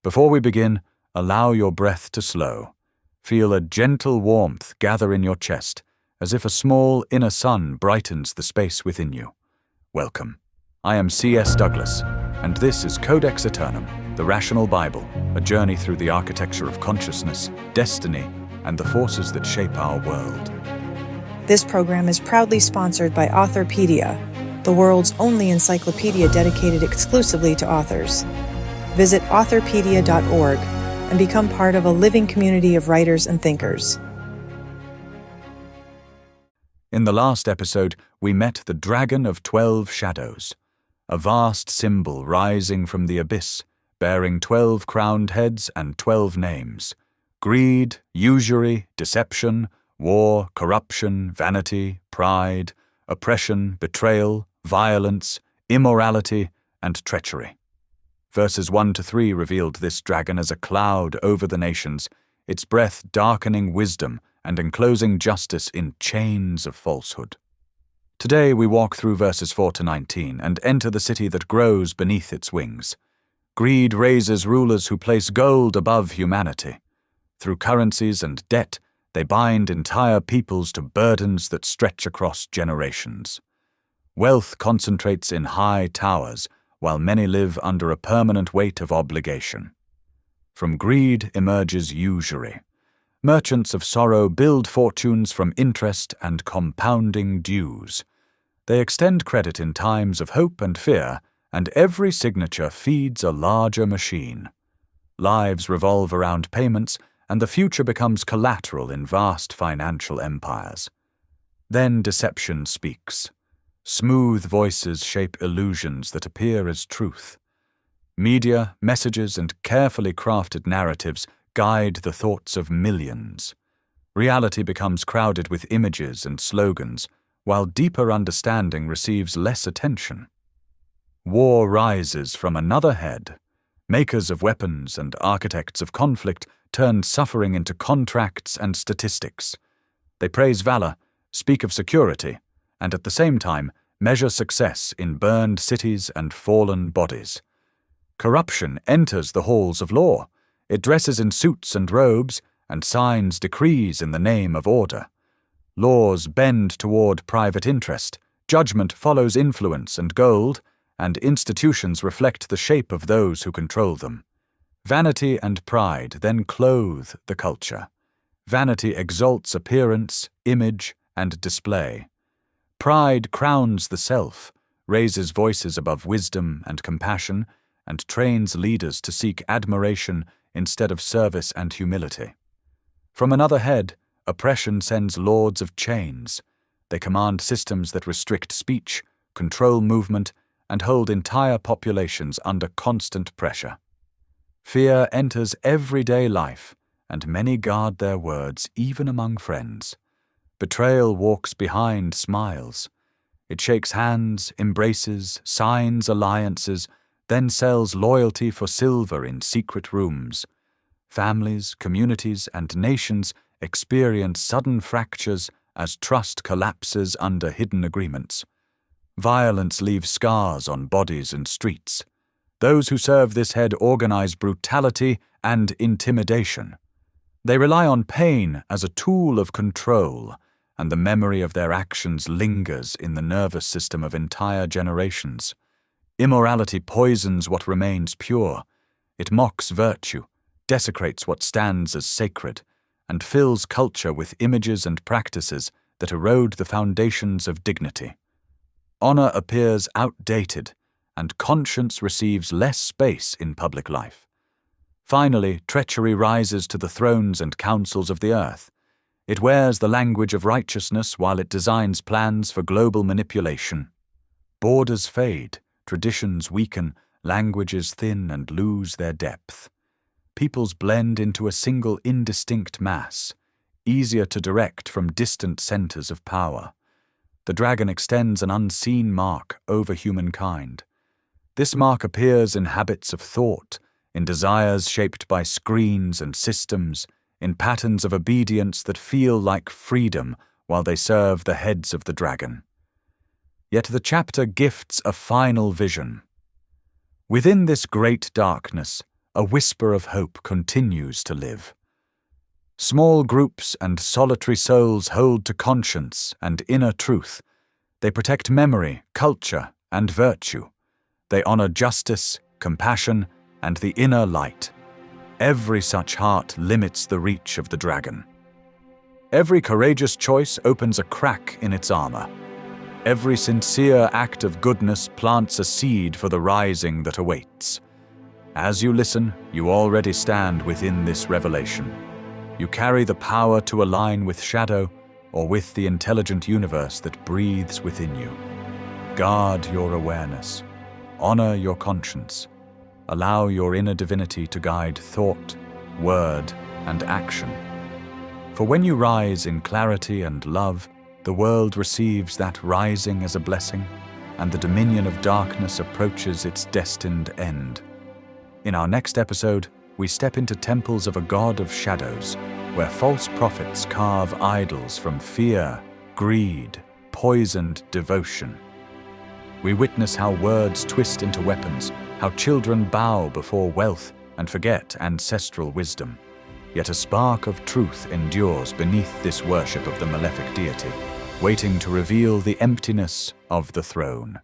Before we begin, allow your breath to slow. Feel a gentle warmth gather in your chest, as if a small inner sun brightens the space within you. Welcome. I am C.S. Douglas, and this is Codex Æternum, the Rational Bible, a journey through the architecture of consciousness, destiny, and the forces that shape our world. This program is proudly sponsored by Authorpedia, the world's only encyclopedia dedicated exclusively to authors. Visit authorpedia.org and become part of a living community of writers and thinkers. In the last episode, we met the Dragon of 12 Shadows, a vast symbol rising from the abyss, bearing 12 crowned heads and 12 names: greed, usury, deception, war, corruption, vanity, pride, oppression, betrayal, violence, immorality, and treachery. Verses 1 to 3 revealed this dragon as a cloud over the nations, its breath darkening wisdom and enclosing justice in chains of falsehood. Today we walk through verses 4 to 19 and enter the city that grows beneath its wings. Greed raises rulers who place gold above humanity. Through currencies and debt, they bind entire peoples to burdens that stretch across generations. Wealth concentrates in high towers, while many live under a permanent weight of obligation. From greed emerges usury. Merchants of sorrow build fortunes from interest and compounding dues. They extend credit in times of hope and fear, and every signature feeds a larger machine. Lives revolve around payments, and the future becomes collateral in vast financial empires. Then deception speaks. Smooth voices shape illusions that appear as truth. Media, messages, and carefully crafted narratives guide the thoughts of millions. Reality becomes crowded with images and slogans, while deeper understanding receives less attention. War rises from another head. Makers of weapons and architects of conflict turn suffering into contracts and statistics. They praise valor, speak of security, and at the same time measure success in burned cities and fallen bodies. Corruption enters the halls of law. It dresses in suits and robes and signs decrees in the name of order. Laws bend toward private interest, judgment follows influence and gold, and institutions reflect the shape of those who control them. Vanity and pride then clothe the culture. Vanity exalts appearance, image, and display. Pride crowns the self, raises voices above wisdom and compassion, and trains leaders to seek admiration instead of service and humility. From another head, oppression sends lords of chains. They command systems that restrict speech, control movement, and hold entire populations under constant pressure. Fear enters everyday life, and many guard their words even among friends. Betrayal walks behind smiles. It shakes hands, embraces, signs alliances, then sells loyalty for silver in secret rooms. Families, communities, and nations experience sudden fractures as trust collapses under hidden agreements. Violence leaves scars on bodies and streets. Those who serve this head organize brutality and intimidation. They rely on pain as a tool of control, and the memory of their actions lingers in the nervous system of entire generations. Immorality poisons what remains pure. It mocks virtue, desecrates what stands as sacred, and fills culture with images and practices that erode the foundations of dignity. Honor appears outdated, and conscience receives less space in public life. Finally, treachery rises to the thrones and councils of the earth. It wears the language of righteousness while it designs plans for global manipulation. Borders fade, traditions weaken, languages thin and lose their depth. Peoples blend into a single indistinct mass, easier to direct from distant centers of power. The dragon extends an unseen mark over humankind. This mark appears in habits of thought, in desires shaped by screens and systems, in patterns of obedience that feel like freedom while they serve the heads of the dragon. Yet the chapter gifts a final vision. Within this great darkness, a whisper of hope continues to live. Small groups and solitary souls hold to conscience and inner truth. They protect memory, culture, and virtue. They honor justice, compassion, and the inner light. Every such heart limits the reach of the dragon. Every courageous choice opens a crack in its armor. Every sincere act of goodness plants a seed for the rising that awaits. As you listen, you already stand within this revelation. You carry the power to align with shadow or with the intelligent universe that breathes within you. Guard your awareness. Honor your conscience. Allow your inner divinity to guide thought, word, and action. For when you rise in clarity and love, the world receives that rising as a blessing, and the dominion of darkness approaches its destined end. In our next episode, we step into temples of a god of shadows, where false prophets carve idols from fear, greed, poisoned devotion. We witness how words twist into weapons, how children bow before wealth and forget ancestral wisdom. Yet a spark of truth endures beneath this worship of the malefic deity, waiting to reveal the emptiness of the throne.